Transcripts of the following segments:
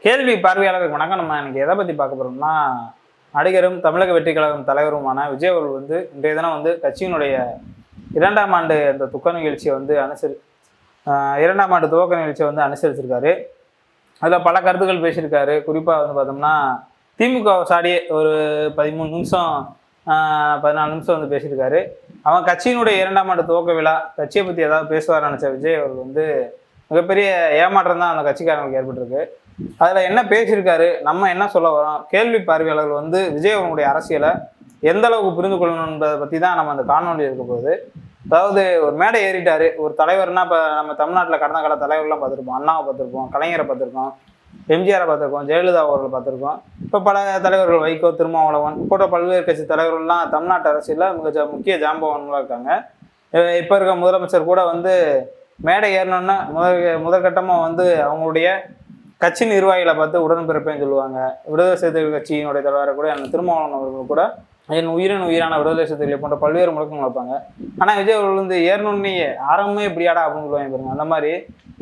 கேள்வி பார்வையாளருக்கு வணக்கம். நம்ம இன்னைக்கு எதை பற்றி பார்க்க போகிறோம்னா, நடிகரும் தமிழக வெற்றி கழகம் தலைவருமான விஜய் அவர்கள் இன்றைய தினம் கட்சியினுடைய 2ஆம் ஆண்டு அந்த துக்க நிகழ்ச்சியை இரண்டாம் ஆண்டு துவக்க நிகழ்ச்சியை அனுசரிச்சிருக்காரு. அதில் பல கருத்துக்கள் பேசியிருக்காரு. குறிப்பாக பார்த்தோம்னா திமுக சாடியே ஒரு 13 நிமிஷம் 14 நிமிஷம் பேசியிருக்காரு. அவன் கட்சியினுடைய 2ஆம் ஆண்டு துவக்க விழா கட்சியை பற்றி ஏதாவது பேசுவார் நினச்ச விஜய் அவர்கள் மிகப்பெரிய ஏமாற்றம் தான் அந்த கட்சிக்காரங்களுக்கு ஏற்பட்டிருக்கு. அதில் என்ன பேசியிருக்காரு, நம்ம என்ன சொல்ல வரோம், கேள்வி பார்வையாளர்கள் விஜய் அவர்களுடைய அரசியலை எந்த அளவுக்கு புரிந்து கொள்ளணுன்றதை பற்றி தான் நம்ம அந்த காணொலி இருக்க போகுது. அதாவது ஒரு மேடை ஏறிட்டாரு. ஒரு தலைவர்னா இப்போ நம்ம தமிழ்நாட்டில் கடந்த கால தலைவர்கள்லாம் பார்த்துருப்போம். அண்ணாவை பார்த்துருப்போம், கலைஞரை பார்த்துருக்கோம், எம்ஜிஆரை பார்த்துருக்கோம், ஜெயலலிதா அவர்களை பார்த்துருக்கோம். இப்போ பல தலைவர்கள் வைகோ, திருமாவளவன் போன்ற பல்வேறு கட்சி தலைவர்கள்லாம் தமிழ்நாட்டு அரசியலில் முக்கிய ஜாம்பவான்களாக இருக்காங்க. இப்போ இருக்க முதலமைச்சர் கூட மேடை ஏறணுன்னா முதற்கட்டமாக அவங்களுடைய கட்சி நிர்வாகிகளை பார்த்து உடன்பிறப்பேன்னு சொல்லுவாங்க. விடுதலை சிறுத்தைகள் கட்சியினுடைய தலைவரை கூட திருமாவளவன் அவர்கள் கூட என் உயிரான விடுதலை சிறுத்தைகளை போன்ற பல்வேறு முழக்கங்கள் வைப்பாங்க. ஆனால் விஜய் அவர்கள் ஏறணுன்னே ஆரம்பமே இப்படியாடா அப்படின்னு சொல்லுவாங்க பாருங்க. அந்த மாதிரி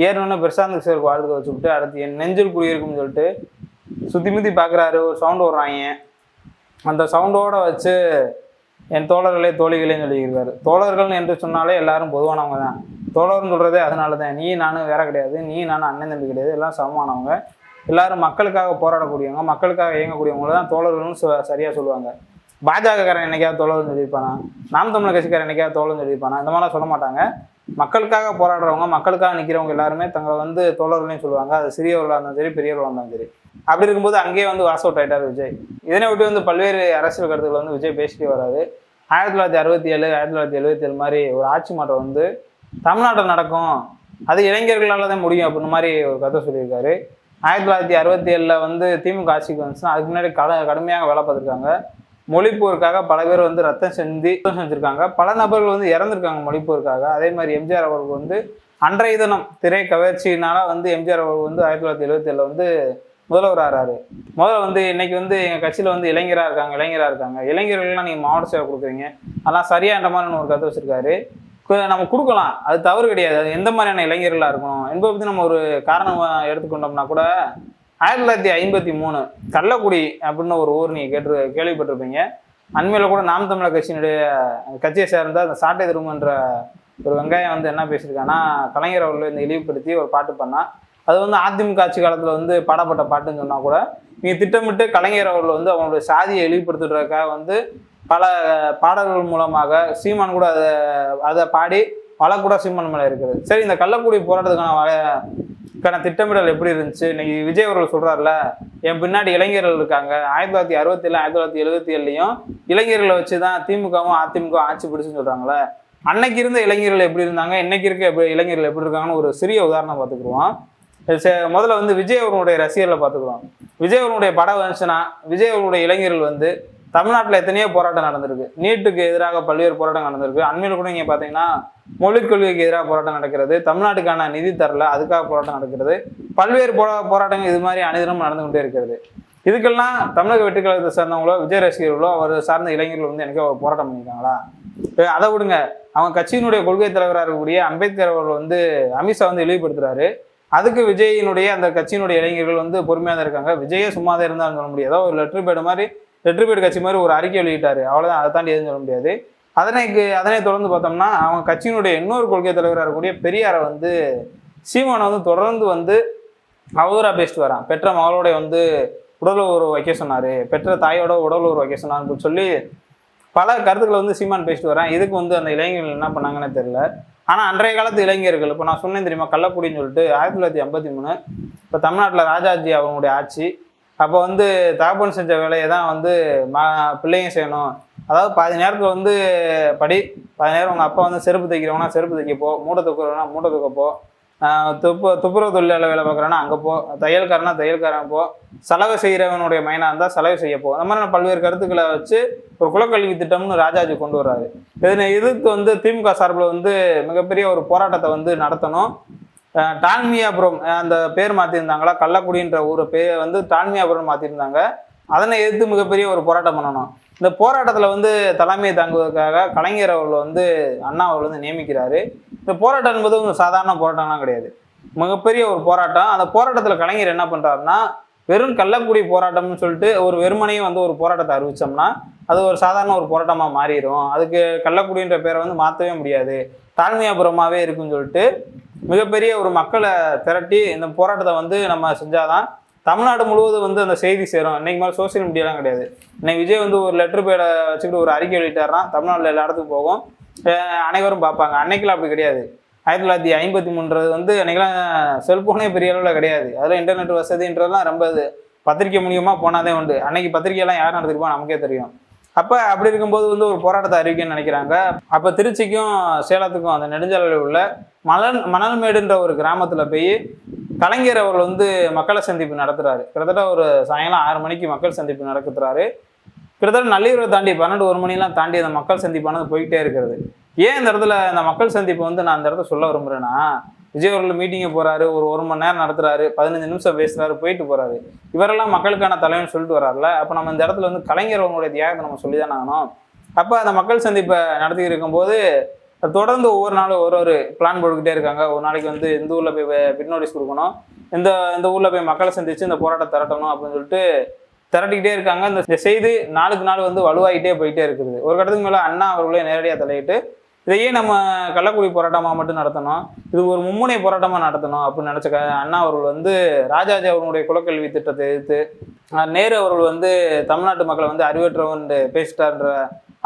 ஏறணுன்னு பிரசாந்த் கிஷோருக்கு வாழ்க்கை வச்சுக்கிட்டு அடுத்து என் நெஞ்சில் குடியிருக்கும்னு சொல்லிட்டு சுற்றி முற்றி பார்க்குறாரு. ஒரு சவுண்டு விடுறாங்க. அந்த சவுண்டோட வச்சு என் தோழர்களே தோழிகளேன்னு சொல்லியிருக்காரு. தோழர்கள் என்று சொன்னாலே எல்லாரும் பொதுவானவங்க தான். தோழர்னு சொல்கிறதே அதனால தான். நீ நானும் வேற கிடையாது, நீ நானும் அண்ணன் தம்பி கிடையாது, எல்லாம் சமமானவங்க, எல்லாரும் மக்களுக்காக போராடக்கூடியவங்க, மக்களுக்காக இயங்கக்கூடியவங்கள தான் தோழர்கள்னு சரியாக சொல்லுவாங்க. பாஜகக்காரன் என்னைக்காவது தோழர்னு சொல்லியிருப்பானா, நாம் தமிழர் கட்சிக்காரன் என்னைக்காவது தோழர்னு சொல்லியிருப்பானா, இந்த மாதிரிலாம் சொல்ல மாட்டாங்க. மக்களுக்காக போராடுறவங்க, மக்களுக்காக நிற்கிறவங்க எல்லாருமே தங்களை தோழர்களையும் சொல்லுவாங்க. அது சிறியவர்களாக இருந்தாலும் சரி, பெரியவர்களாக இருந்தாலும் சரி. அப்படி இருக்கும்போது அங்கேயே வாஸ் அவுட் ஆகிட்டார் விஜய். இதனை விட்டு பல்வேறு அரசியல் கருத்துக்கள் விஜய் பேசிட்டே வராது. 1967 1977 மாதிரி ஒரு ஆட்சி மாற்றம் தமிழ்நாட்டில் நடக்கும், அது இளைஞர்களால் தான் முடியும் அப்படின்ற மாதிரி ஒரு கதை சொல்லியிருக்காரு. 1967 திமுக ஆட்சிக்கு வந்துச்சுன்னா அதுக்கு முன்னாடி கடுமையாக வேலை பார்த்துருக்காங்க. மொழிப்போருக்காக பல பேர் ரத்தம் செஞ்சுருக்காங்க. பல நபர்கள் இறந்துருக்காங்க மொழிப்போருக்காக. அதே மாதிரி எம்ஜிஆர் அவர்கள் அன்றைய தினம் திரை கவர்ச்சியினால எம்ஜிஆர் அவர்கள் 1977 முதல்வர் ஆறாரு. முதல்ல இன்னைக்கு எங்கள் கட்சியில் இளைஞராக இருக்காங்க. இளைஞர்கள்லாம் நீங்கள் மாவட்ட சேவை கொடுக்குறீங்க, அதெல்லாம் சரியான்ற மாதிரி ஒரு கதை வச்சுருக்காரு. நம்ம கொடுக்கலாம், அது தவறு கிடையாது. அது எந்த மாதிரியான இளைஞர்களாக இருக்கணும் என்பதை பற்றி நம்ம ஒரு காரணம் எடுத்துக்கொண்டோம்னா கூட 1953 கள்ளக்குடி அப்படின்னு ஒரு ஊர் நீங்கள் கேள்விப்பட்டிருப்பீங்க. அண்மையில் கூட நாம் தமிழர் கட்சியை சேர்ந்த அந்த சாட்டை திரும்பன்ற ஒரு வெங்காயம் என்ன பேசியிருக்காங்கன்னா, கலைஞர் அவர்கள் இழிவுபடுத்தி ஒரு பாட்டு பண்ணால் அது அதிமுக ஆட்சி காலத்தில் பாடப்பட்ட பாட்டுன்னு சொன்னால் கூட நீங்கள் திட்டமிட்டு கலைஞர் அவர்கள் அவங்களுடைய சாதியை இழிவுபடுத்துறதுக்காக பல பாடல்கள் மூலமாக சீமான் கூட அதை பாடி வழ கூட சீமான் மேலே இருக்குது. சரி, இந்த கள்ளக்குடி போராட்டத்துக்கான திட்டமிடல் எப்படி இருந்துச்சு? இன்னைக்கு விஜய் அவர்கள் சொல்கிறார்ல, என் பின்னாடி இளைஞர்கள் இருக்காங்க. 1967 1977 இளைஞர்களை வச்சு தான் திமுகவும் அதிமுக ஆட்சி பிடிச்சுன்னு சொல்கிறாங்களே. அன்னைக்கு இருந்த இளைஞர்கள் எப்படி இருந்தாங்க, இன்னைக்கு இருக்க இளைஞர்கள் எப்படி இருக்காங்கன்னு ஒரு சிறிய உதாரணம் பார்த்துக்குருவோம். முதல்ல விஜய் அவர்களுடைய ரசிகர்களை பார்த்துக்குறோம். விஜய் அவர்களுடைய படம் வந்துச்சுன்னா விஜய் அவர்களுடைய இளைஞர்கள் தமிழ்நாட்டில் எத்தனையோ போராட்டம் நடந்திருக்கு. நீட்டுக்கு எதிராக பல்வேறு போராட்டம் நடந்திருக்கு. அண்மையில் கூட நீங்கள் பார்த்தீங்கன்னா மொழிக் கொள்கைக்கு எதிராக போராட்டம் நடக்கிறது, தமிழ்நாட்டுக்கான நிதி தரல அதுக்காக போராட்டம் நடக்கிறது, பல்வேறு போராட்டங்கள் இது மாதிரி அனைதினமும் நடந்து கொண்டே இருக்கிறது. இதுக்கெல்லாம் தமிழக வெற்றி கழகத்தை சேர்ந்தவங்களோ விஜய் ரசிகர்களோ அவர் சார்ந்த இளைஞர்கள் எனக்கு போராட்டம் பண்ணியிருக்காங்களா? அதை விடுங்க. அவங்க கட்சியினுடைய கொள்கை தலைவராக இருக்கக்கூடிய அம்பேத்கர் அவர்கள் அமித்ஷா இழிவுபடுத்துறாரு. அதுக்கு விஜயினுடைய அந்த கட்சியினுடைய இளைஞர்கள் பொறுமையாக தான் இருக்காங்க. விஜயே சும்மா தான் இருந்தாலும் சொல்ல முடியாது. ஏதோ ஒரு லெட்டர் பேடு கட்சி மாதிரி ஒரு அறிக்கை வெளியிட்டாரு, அவ்வளோதான். அதை தாண்டி எதுவும் சொல்ல முடியாது. அதனை தொடர்ந்து பார்த்தோம்னா அவங்க கட்சியினுடைய இன்னொரு கொள்கை தலைவராக இருக்கக்கூடிய பெரியாரை சீமானை தொடர்ந்து அவதூறாக பேசிட்டு வரான். பெற்ற மகளோட உடல் உறவு வைக்க சொன்னார், பெற்ற தாயோட உடல் உறவு வைக்க சொன்னார்னு சொல்லி பல கருத்துக்களை சீமான் பேசிட்டு வரான். இதுக்கு அந்த இளைஞர்கள் என்ன பண்ணாங்கன்னு தெரியல. ஆனால் அன்றைய காலத்து இளைஞர்கள், இப்போ நான் சொன்னேன் தெரியுமா, கள்ளக்குடின்னு சொல்லிட்டு 1953 இப்போ தமிழ்நாட்டில் ராஜாஜி அவங்களுடைய ஆட்சி. அப்போ தகப்பன் செஞ்ச வேலையை தான் பிள்ளைங்க செய்யணும். அதாவது பாதி நேரத்தில் படி, பாதி நேரம் உங்கள் அப்பா செருப்பு தைக்கிறவனா செருப்பு தைக்கப்போ, மூட்டை தூக்குறவனா மூட்டை தூக்கப்போ, துப்புரவு தொழிலாளர் வேலை பார்க்குறானா அங்கே போ, தையல்காரனா தையல்காரன் போ, செலவு செய்கிறவனுடைய மைனாக இருந்தால் செலவு செய்யப்போ. அந்த மாதிரி பல்வேறு கருத்துக்களை வச்சு ஒரு குலக்கல்வி திட்டம்னு ராஜாஜி கொண்டு வர்றாரு. இதனை எதிர்த்து திமுக சார்பில் மிகப்பெரிய ஒரு போராட்டத்தை நடத்தணும். டால்மியாபுரம் அந்த பேர் மாற்றிருந்தாங்களா, கள்ளக்குடின்ற ஊரை பேர் டால்மியாபுரம் மாற்றிருந்தாங்க. அதனை எதிர்த்து மிகப்பெரிய ஒரு போராட்டம் பண்ணணும். இந்த போராட்டத்தில் தலைமையை தாங்குவதற்காக கலைஞர் அவர்கள் அண்ணா அவர்கள் நியமிக்கிறாரு. இந்த போராட்டம் என்பது சாதாரண போராட்டம்லாம் கிடையாது, மிகப்பெரிய ஒரு போராட்டம். அந்த போராட்டத்தில் கலைஞர் என்ன பண்ணுறாருன்னா, வெறும் கள்ளக்குடி போராட்டம்னு சொல்லிட்டு ஒரு வெறுமனையும் வந்து ஒரு போராட்டத்தை அறிவிச்சோம்னா அது ஒரு சாதாரண ஒரு போராட்டமாக மாறிடும். அதுக்கு கள்ளக்குடின்ற பேரை வந்து மாற்றவே முடியாது, தாழ்மையாபுரமாகவே இருக்குன்னு சொல்லிட்டு மிகப்பெரிய ஒரு மக்களை திரட்டி இந்த போராட்டத்தை வந்து நம்ம செஞ்சாதான் தமிழ்நாடு முழுவதும் வந்து அந்த செய்தி சேரும். இன்னைக்கு மேலே சோசியல் மீடியாலாம் கிடையாது. இன்னைக்கு விஜய் வந்து ஒரு லெட்டர் பேடை வச்சுக்கிட்டு ஒரு அறிக்கை வெளியிட்டாருன்னா தமிழ்நாட்டில் எல்லா இடத்துக்கும் போகும், அனைவரும் பார்ப்பாங்க. அன்னைக்கெல்லாம் அப்படி கிடையாது. 1953 வந்து அன்றைக்கெல்லாம் செல்ஃபோனே பெரிய அளவில் கிடையாது. அதில் இன்டர்நெட் வசதின்றதுலாம் ரொம்ப பத்திரிக்கை மூலியமாக போனாதே உண்டு. அன்னைக்கு பத்திரிக்கையெல்லாம் யார் நடத்திருப்போம் நமக்கே தெரியும். அப்போ அப்படி இருக்கும்போது வந்து ஒரு போராட்டத்தை அறிவிக்கணும்னு நினைக்கிறாங்க. அப்போ திருச்சிக்கும் சேலத்துக்கும் அந்த நெடுஞ்சாலையில் உள்ள மணல்மேடுன்ற ஒரு கிராமத்தில் போய் கலைஞர் அவர்கள் வந்து மக்களை சந்திப்பு நடத்துகிறாரு. கிட்டத்தட்ட ஒரு சாயங்காலம் 6 மணிக்கு மக்கள் சந்திப்பு நடத்துறாரு. கிட்டத்தட்ட நள்ளிரவை தாண்டி 12-1 மணிலாம் தாண்டி அந்த மக்கள் சந்திப்பானது போயிட்டே இருக்கிறது. ஏன் இந்த இடத்துல இந்த மக்கள் சந்திப்பு வந்து நான் அந்த இடத்துல சொல்ல விரும்புகிறேன்னா, விஜய் அவர்கள் மீட்டிங்கை போகிறாரு, ஒரு 1 மணி நேரம் நடத்துறாரு, 15 நிமிஷம் பேசுகிறாரு, போயிட்டு போகிறாரு. இவரெல்லாம் மக்களுக்கான தலைவன் சொல்லிட்டு வர்றாருல. அப்போ நம்ம இந்த இடத்துல வந்து கலைஞர் அவங்களுடைய தியாகத்தை நம்ம சொல்லி தானே ஆகணும். அப்போ அந்த மக்கள் சந்திப்பை நடத்தி இருக்கும்போது தொடர்ந்து ஒவ்வொரு நாளும் ஒரு பிளான் போட்டுக்கிட்டே இருக்காங்க. ஒரு நாளைக்கு வந்து இந்த ஊரில் போய் பிட் நோட்டீஸ் கொடுக்கணும், இந்த ஊரில் போய் மக்களை சந்தித்து இந்த போராட்டத்தை திரட்டணும் அப்படின்னு சொல்லிட்டு திரட்டிக்கிட்டே இருக்காங்க. இந்த செய்தி நாளுக்கு நாள் வந்து வலுவாகிட்டே போயிட்டே இருக்குது. ஒரு கட்டத்துக்கு மேலே அண்ணா அவர்களே நேரடியாக தலையிட்டு இதையே நம்ம கள்ளக்குடி போராட்டமாக மட்டும் நடத்தணும், இது ஒரு மும்முனை போராட்டமாக நடத்தணும் அப்படின்னு நினச்ச அண்ணா அவர்கள் வந்து ராஜாஜி அவர்களுடைய குலக்கல்வி திட்டத்தை எதிர்த்து, நேரு அவர்கள் வந்து தமிழ்நாட்டு மக்களை வந்து அறிவற்றவன் பேசிட்டார்ன்ற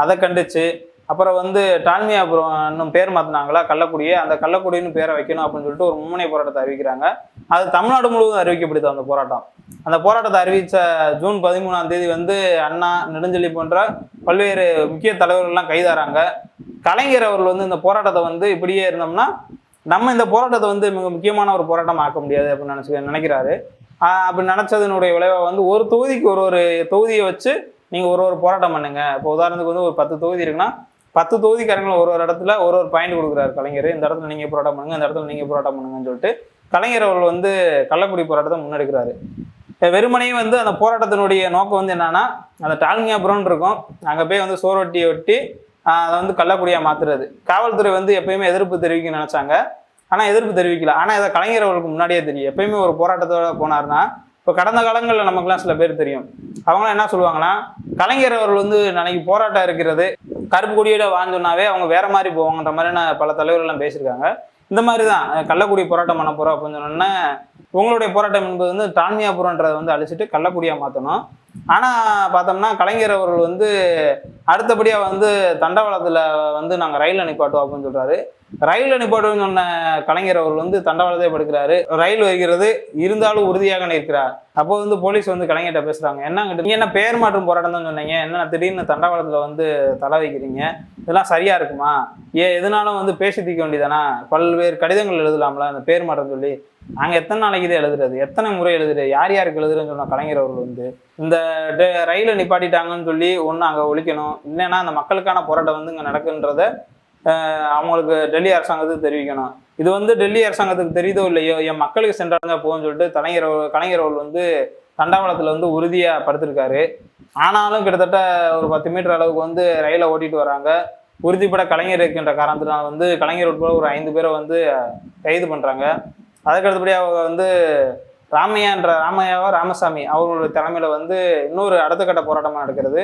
அதை கண்டிச்சு, அப்புறம் வந்து டால்மியாபுரம் இன்னும் பேர் மாற்றினாங்களா கள்ளக்குடியை, அந்த கள்ளக்குடின்னு பேரை வைக்கணும் அப்படின்னு சொல்லிட்டு ஒரு மும்முனை போராட்டத்தை அறிவிக்கிறாங்க. அது தமிழ்நாடு முழுவதும் அறிவிக்கப்படுது அந்த போராட்டம். அந்த போராட்டத்தை அறிவித்த ஜூன் 13ஆம் தேதி வந்து அண்ணா, நெடுஞ்செழி போன்ற பல்வேறு முக்கிய தலைவர்கள்லாம் கைதாகிறாங்க. கலைஞர் அவர்கள் வந்து இந்த போராட்டத்தை வந்து இப்படியே இருந்தோம்னா நம்ம இந்த போராட்டத்தை வந்து மிக முக்கியமான ஒரு போராட்டம் ஆக்க முடியாது அப்படின்னு நினைக்கிறாரு. அப்படி நினச்சதுனுடைய விளைவாக வந்து ஒரு தொகுதிக்கு ஒரு தொகுதியை வச்சு நீங்கள் ஒரு போராட்டம் பண்ணுங்க. இப்போ உதாரணத்துக்கு வந்து ஒரு 10 தொகுதி இருக்குன்னா 10 தொகுதிக்காரங்களும் ஒரு இடத்துல ஒரு பாயிண்ட் கொடுக்குறாரு கலைஞர். இந்த இடத்துல நீங்கள் போராட்டம் பண்ணுங்க, இந்த இடத்துல நீங்கள் போராட்டம் பண்ணுங்கன்னு சொல்லிட்டு கலைஞர் அவர்கள் வந்து கள்ளக்குடி போராட்டத்தை முன்னெடுக்கிறாரு. வெறுமனையும் வந்து அந்த போராட்டத்தினுடைய நோக்கம் வந்து என்னன்னா, அந்த டால்மியாபுரம்னு இருக்கும், அங்கே போய் வந்து சோறுவட்டியை ஒட்டி அதை வந்து கள்ளக்குடியாக மாற்றுறது. காவல்துறை வந்து எப்பயுமே எதிர்ப்பு தெரிவிக்க நினச்சாங்க, ஆனால் எதிர்ப்பு தெரிவிக்கல. ஆனால் இதை கலைஞர் அவர்களுக்கு முன்னாடியே தெரியும். எப்பயுமே ஒரு போராட்டத்தோட போனார்னா, இப்போ கடந்த காலங்களில் நமக்குலாம் சில பேர் தெரியும், அவங்களாம் என்ன சொல்லுவாங்கன்னா, கலைஞர் அவர்கள் வந்து நாளைக்கு போராட்டம் இருக்கிறது, கருப்பு கொடியோட வாழ்ந்தோன்னாவே அவங்க வேற மாதிரி போவாங்கன்ற மாதிரியான பல தலைவர்கள்லாம் பேசியிருக்காங்க. இந்த மாதிரி தான் கள்ளக்குடி போராட்டம் பண்ண போகிறோம் அப்படின்னு சொன்னோன்னா, உங்களுடைய போராட்டம் என்பது வந்து டால்மியாபுரன்றதை வந்து அழிச்சிட்டு கள்ளக்குடியாக மாற்றணும். ஆனால் பார்த்தோம்னா கலைஞர் அவர்கள் வந்து அடுத்தபடியாக வந்து தண்டவாளத்தில் வந்து நாங்கள் ரயிலில் நிப்பாட்டுவோம் அப்படின்னு சொல்கிறாரு. ரயிலில் நிப்பாட்டுவோம்னு சொன்ன கலைஞர் அவர்கள் வந்து தண்டவாளத்தை படுக்கிறாரு. ரயில் வருகிறது, இருந்தாலும் உறுதியாக நிற்கிறார். அப்போ வந்து போலீஸ் வந்து கலைஞர்கிட்ட பேசுகிறாங்க, என்னங்கிட்ட நீங்கள் என்ன பெயர் மாற்றும் போராட்டம் தான் சொன்னீங்க, என்ன திடீர்னு தண்டவாளத்தில் வந்து தலை வைக்கிறீங்க, இதெல்லாம் சரியாக இருக்குமா, எதுனாலும் வந்து பேசி தீர்க்க வேண்டியதானா, பல்வேறு கடிதங்கள் எழுதலாம்ல அந்த பேர் மாற்றம் சொல்லி. நாங்கள் எத்தனை நாளைக்கு இதை எழுதுறது, எத்தனை முறை எழுதுறது, யார் யாருக்கு எழுதுறதுன்னு சொன்ன கலைஞர் அவர்கள் வந்து இந்த ரயிலை நிப்பாட்டிட்டாங்கன்னு சொல்லி ஒன்று அங்கே ஒழிக்கணும், இல்லைன்னா அந்த மக்களுக்கான போராட்டம் வந்து இங்கே நடக்குன்றத அவங்களுக்கு டெல்லி அரசாங்கத்துக்கு தெரிவிக்கணும். இது வந்து டெல்லி அரசாங்கத்துக்கு தெரியுதோ இல்லையோ, என் மக்களுக்கு சென்றாங்க போகும்னு சொல்லிட்டு கலைஞர் அவர்கள் வந்து தண்டவாளத்தில் வந்து உறுதியாக படுத்திருக்காரு. ஆனாலும் கிட்டத்தட்ட ஒரு 10 மீட்டர் அளவுக்கு வந்து ரயிலை ஓட்டிட்டு வராங்க. உறுதிப்பட கலைஞர் இருக்கின்ற காரணத்தினால் வந்து கலைஞர் உட்பட ஒரு 5 பேரை வந்து கைது பண்ணுறாங்க. அதுக்கு அடுத்தபடியாக வந்து ராமசாமி அவர்களுடைய தலைமையில் வந்து இன்னொரு அடுத்த கட்ட போராட்டமாக நடக்கிறது.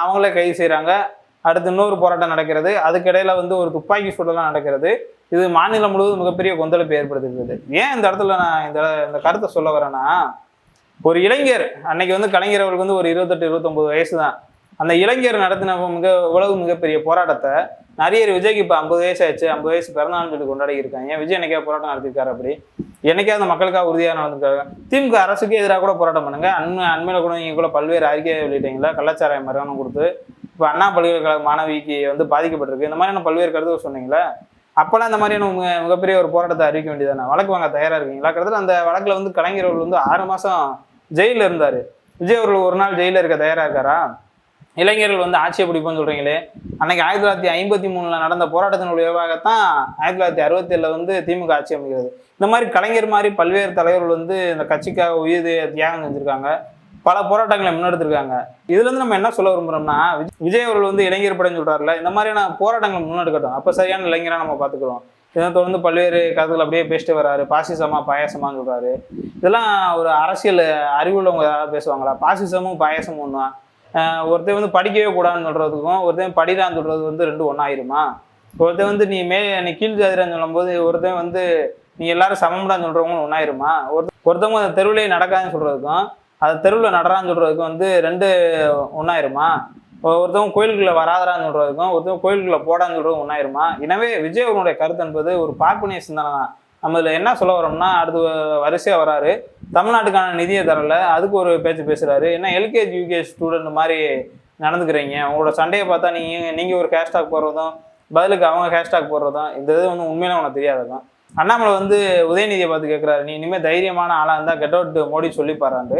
அவங்களே கைது செய்கிறாங்க. அடுத்து இன்னொரு போராட்டம் நடக்கிறது. அதுக்கிடையில வந்து ஒரு துப்பாக்கி சூடெல்லாம் நடக்கிறது. இது மாநிலம் முழுவதும் மிகப்பெரிய கொந்தளிப்பு ஏற்படுத்திருக்குது. ஏன் இந்த இடத்துல நான் இந்த கருத்தை சொல்ல வரேன்னா, ஒரு இளைஞர் அன்னைக்கு வந்து கலைஞர் அவருக்கு வந்து ஒரு 28-29 வயசு தான். அந்த இளைஞர் நடத்தின மிகப்பெரிய போராட்டத்தை நிறைய விஜய்க்கு இப்போ 50 வயசு ஆயிடுச்சு, 50 வயசு பிறந்தநாள்னு சொல்லி கொண்டாடி இருக்காங்க. ஏன் விஜய் என்னைக்கா போராட்டம் நடத்திருக்காரு? அப்படி என்னைக்காவது அந்த மக்களுக்காக உறுதியாக நடந்திருக்காங்க. திமுக அரசுக்கு எதிராக கூட போராட்டம் பண்ணுங்க. அண்மையில் கூட நீங்கள் கூட பல்வேறு அறிக்கையை வெளியிட்டீங்களா, கள்ளச்சாராயம் மரணம் கொடுத்து இப்போ அண்ணா பல்கலைக்கழக மாணவிக்கு வந்து பாதிக்கப்பட்டிருக்கு, இந்த மாதிரியான பல்வேறு கருத்துக்கள் சொன்னீங்களா? அப்போல்லாம் இந்த மாதிரியான மிகப்பெரிய ஒரு போராட்டத்தை அறிவிக்க வேண்டியதானே? வழக்கு வாங்க தயாராக இருக்கீங்களா? கிட்டத்தட்ட அந்த வழக்கில் வந்து கலைஞர் அவர்கள் வந்து 6 மாதம் ஜெயிலில் இருந்தார். விஜய் அவர்கள் ஒரு நாள் ஜெயிலில் இருக்க தயாராக இருக்காரா? இளைஞர்கள் வந்து ஆட்சியை பிடிப்போம்னு சொல்கிறீங்களே, அன்னைக்கு 1953 நடந்த போராட்டத்தினுடைய விளைவாகத்தான் 1967 வந்து திமுக ஆட்சி அமைக்கிறது. இந்த மாதிரி கலைஞர் மாதிரி பல்வேறு தலைவர்கள் வந்து இந்த கட்சிக்காக உயிர் தியாகம் செஞ்சுருக்காங்க, பல போராட்டங்களை முன்னெடுத்திருக்காங்க. இதுலேருந்து நம்ம என்ன சொல்ல விரும்புகிறோம்னா, விஜய் அவர்கள் வந்து இளைஞர் படைன்னு சொல்கிறாருல, இந்த மாதிரியான போராட்டங்கள் முன்னெடுக்கட்டும், அப்போ சரியான இளைஞராக நம்ம பார்த்துக்கிறோம். இதனை தொடர்ந்து பல்வேறு கருத்துக்கள் அப்படியே பேசிட்டு வர்றாரு. பாசிசமா பாயாசமான்னு சொல்றாரு. இதெல்லாம் ஒரு அரசியல் அறிவுள்ளவங்க யாராவது பேசுவாங்களா? பாசிசமும் பாயாசமும் ஒன்றா? ஒருத்தர் வந்து படிக்கவே கூடாதுன்னு சொல்றதுக்கும் ஒருத்தன் படிடான்னு சொல்றது வந்து ரெண்டும் ஒன்றாயிருமா? ஒருத்தன் வந்து நீ கீழ் ஜாதிரான்னு சொல்லும்போது ஒருத்தன் வந்து நீ எல்லாரும் சமம்டான்னு சொல்றவங்களும் ஒன்றாயிருமா? ஒருத்தவங்க அந்த தெருவிலேயே நடக்காதுன்னு சொல்றதுக்கும் அதை தெருவில் நடறான்னு சொல்றதுக்கும் வந்து ரெண்டு ஒன்றாயிருமா? ஒருத்தவங்க கோயிலுக்குள்ள வராதரான்னு சொல்றதுக்கும் ஒருத்தவங்க கோயிலுக்குள்ள போடான்னு சொல்றதும் ஒன்றாயிருமா? எனவே விஜய் அவர்களுடைய கருத்து என்பது ஒரு பார்ப்பனிய சிந்தனை தான். நம்ம இதில் என்ன சொல்ல வரோம்னா, அடுத்து வரிசையாக வராரு, தமிழ்நாட்டுக்கான நிதியை தரல, அதுக்கு ஒரு பேச்சு பேசுறாரு. என்ன எல்கேஜி யூகேஜி ஸ்டூடெண்ட் மாதிரி நடந்துக்கிறீங்க, உங்களோட சண்டையை பார்த்தா நீங்கள் ஒரு ஹேஷ்டாக் போடுறதும் பதிலுக்கு அவங்க ஹேஷ்டாக் போடுறதும் இந்த இது வந்து உண்மையில உனக்கு தெரியாததான். அண்ணாமலை வந்து உதயநிதியை பார்த்து கேட்குறாரு, நீ இனிமேல் தைரியமான ஆளாக இருந்தால் கெட் அவுட் மோடி சொல்லிப்பாராண்டு.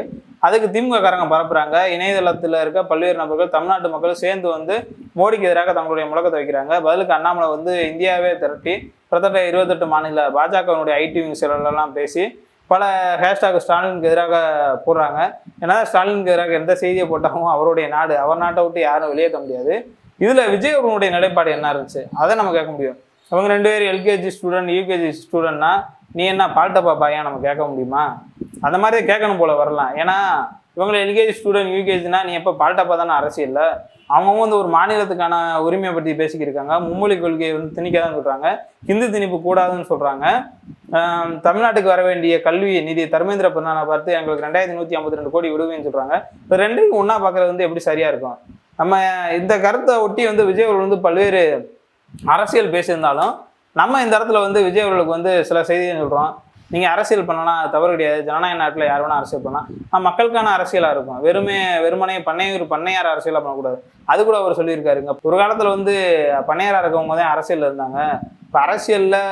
அதுக்கு திமுக காரங்க பரப்புறாங்க. இணையதளத்தில் இருக்க பல்வேறு நபர்கள் தமிழ்நாட்டு மக்கள் சேர்ந்து வந்து மோடிக்கு எதிராக தங்களுடைய முழக்கத்தை வைக்கிறாங்க. பதிலுக்கு அண்ணாமலை வந்து இந்தியாவே திரட்டி கிட்டத்தட்ட 28 மாநில பாஜகவினுடைய ஐடி விங் செயலெல்லாம் பேசி பல ஹேஷ்டாக் ஸ்டாலினுக்கு எதிராக போடுறாங்க. ஏன்னா ஸ்டாலினுக்கு எதிராக எந்த செய்தியை போட்டாலும் அவருடைய நாடு, அவர் நாட்டை விட்டு யாரும் வெளியேற்ற முடியாது. இதில் விஜய் அவர்களுடைய நிலைப்பாடு என்ன இருந்துச்சு அதை நம்ம கேட்க முடியும். அவங்க 2 பேர் எல்கேஜி ஸ்டூடெண்ட் யூகேஜி ஸ்டூடெண்ட்னா நீ என்ன பால்டப்பா பையன் நம்ம கேட்க முடியுமா? அந்த மாதிரி கேட்கணும் போல வரலாம். ஏன்னா இவங்களை எல்கேஜி ஸ்டூடெண்ட் யூகேஜினா நீ எப்போ பால்டப்பா தானே அரசியல்ல. அவங்க வந்து ஒரு மாநிலத்துக்கான உரிமையை பற்றி பேசிக்கிருக்காங்க. மும்மொழி கொள்கையை வந்து திணிக்கதான் சொல்கிறாங்க. ஹிந்து திணிப்பு கூடாதுன்னு சொல்கிறாங்க. தமிழ்நாட்டுக்கு வர வேண்டிய கல்வி நிதி தர்மேந்திர பிரதானை பார்த்து எங்களுக்கு 2152 கோடி விடுவேன்னு சொல்கிறாங்க. இப்போ ரெண்டையும் ஒன்றா பார்க்குறது வந்து எப்படி சரியாக இருக்கும்? நம்ம இந்த கருத்தை ஒட்டி வந்து விஜய் அவர்கள் வந்து பல்வேறு அரசியல் பேசியிருந்தாலும் நம்ம இந்த இடத்துல வந்து விஜய் அவர்களுக்கு வந்து சில செய்திகள் சொல்கிறோம். நீங்கள் அரசியல் பண்ணலாம், தவறு கிடையாது. ஜனநாயக நாட்டில் யார் வேணால் அரசியல் பண்ணலாம். மக்களுக்கான அரசியலாக இருக்கும். வெறுமனே பண்ணையார் அரசியலாக பண்ணக்கூடாது. அது கூட அவர் சொல்லியிருக்காருங்க. ஒரு காலத்தில் வந்து பண்ணையாராக இருக்கவங்க தான் அரசியலில் இருந்தாங்க. இப்போ அரசியலில்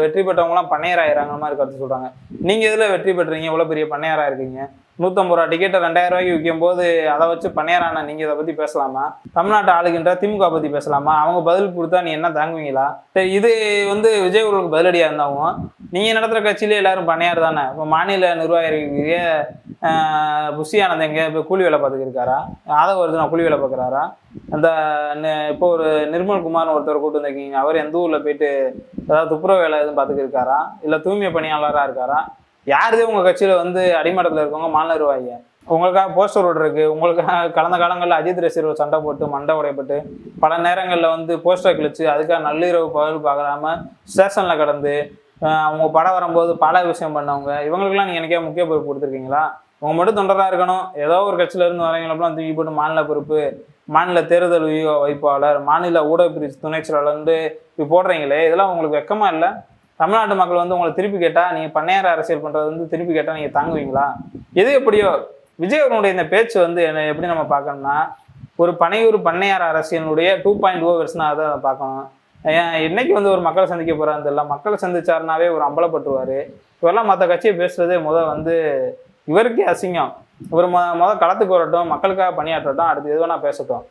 வெற்றி பெற்றவங்களாம் பண்ணையாராகிறாங்க மாதிரி கருத்து சொல்கிறாங்க. நீங்கள் இதில் வெற்றி பெற்றீங்க, இவ்வளோ பெரிய பண்ணையாராக இருக்கீங்க. 150 ரூபா டிக்கெட்டை 2000 ரூபாய்க்கு விற்கும் போது அதை வச்சு பண்ணையாரான நீங்கள் இதை பற்றி பேசலாமா? தமிழ்நாட்டை ஆளுகின்ற திமுக பற்றி பேசலாமா? அவங்க பதில் கொடுத்தா நீ என்ன தாங்குவீங்களா? சரி, இது வந்து விஜய் அவர்களுக்கு பதிலடியாக இருந்தாலும் நீங்கள் நடத்துகிற கட்சியிலே எல்லாரும் பண்ணையார் தானே. இப்போ மாநில நிர்வாகிகளுக்கு புஷி ஆனந்த் எங்கே இப்போ கூலி வேலை பார்த்துக்கிருக்காரா? ஆதவர்தனா கூலி வேலை பார்க்குறாரா? அந்த இப்போ ஒரு நிர்மல் குமார்னு ஒருத்தர் கூட்டு வந்திருக்கீங்க, அவர் எந்த ஊரில் போயிட்டு ஏதாவது துப்புரவு வேலை எதுவும் பார்த்துக்கிருக்காரா? இல்லை தூய்மை பணியாளராக இருக்காரா? யாருதே உங்கள் கட்சியில் வந்து அடிமட்டத்தில் இருக்கவங்க மாநில நிர்வாகிங்க. உங்களுக்காக போஸ்டர் ஓடுறதுக்கு உங்களுக்காக கடந்த காலங்களில் அஜித் ரசிகர்கள் சண்டை போட்டு மண்டை உடைப்பட்டு பல நேரங்களில் வந்து போஸ்டர் கிழிச்சு அதுக்காக நள்ளிரவு பகல் பார்க்காம ஸ்டேஷனில் கடந்து அவங்க படம் வரும்போது பல விஷயம் பண்ணவங்க இவங்களுக்கெல்லாம் நீங்கள் எனக்கே முக்கிய பொறுப்பு கொடுத்துருக்கீங்களா? அவங்க மட்டும் தொண்டராக இருக்கணும், ஏதோ ஒரு கட்சியிலேருந்து வரவங்களப்பெல்லாம் தூக்கி போட்டு மாநில பொறுப்பு, மாநில தேர்தல் வைப்பாளர், மாநில ஊடக பிரிவு துணை செயலாளர்ந்து இப்படி போடுறீங்களே, இதெல்லாம் உங்களுக்கு வெக்கமா இல்லை? தமிழ்நாட்டு மக்கள் வந்து உங்களை திருப்பி கேட்டால் நீங்கள் பண்ணையார் அரசியல் பண்ணுறது வந்து திருப்பி கேட்டால் நீங்கள் தாங்குவீங்களா? எது எப்படியோ விஜய் அவர்களுடைய இந்த பேச்சு வந்து எப்படி நம்ம பார்க்கணும்னா, ஒரு பண்ணையார் அரசியலுடைய 2.0 வெர்ஷனாக தான் அதை பார்க்கணும். என்னைக்கு வந்து ஒரு மக்களை சந்திக்க போகிறான்னு தெரியல. மக்களை சந்திச்சாருனாவே ஒரு அம்பலப்பட்டுருவார். இவரெல்லாம் மற்ற கட்சியை பேசுகிறதே வந்து இவருக்கே அசிங்கம். இவர் களத்துக்கு வரட்டும், மக்களுக்காக பணியாற்றட்டும், அடுத்து எது வேணால் பேசட்டும்.